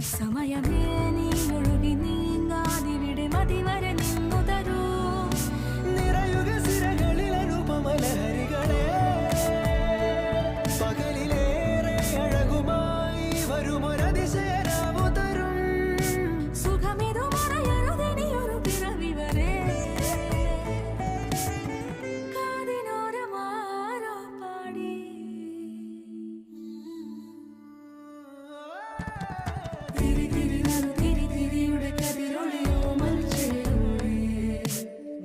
സമയമേ നീ ഒഴുകി നീങ്ങാതിവിടെ മതിവരെ നിന്നു തരൂ. നിറയുക സിരകളിൽ അനുപമലഹരികളെ, പകലിലേറെ അഴകുമായി വരുമൊരതിശയരാവു തരും. സുഖമിതു മറയരുതെനിയൊരു പിറവി വരെ. കാതിനോരമാരോ പാടി തിരി തിരി നറു തിരി തിരിയുടെ കതിരൊളിയോ മൽച്ചേരുളേ.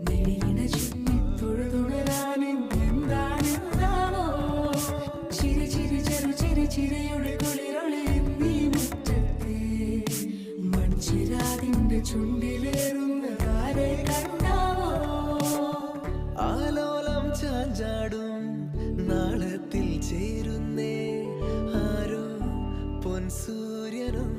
മിഴിയിണ ചുറ്റി തൊഴുതുണരാനെന്താണെന്താവോ. ചിരി ചിരി ചെറു ചിരി ചിരിയുടെ കുളിരൊളി നീ മുറ്റത്തെ മൺചിരാതിന്റെ ചുണ്ടിലേറുന്നതാരെ കണ്ടാവോ. ആലോലം ചാഞ്ചാടും നാളത്തിൽ ചേരുന്നേ ആരോ പൊൻസൂര്യനും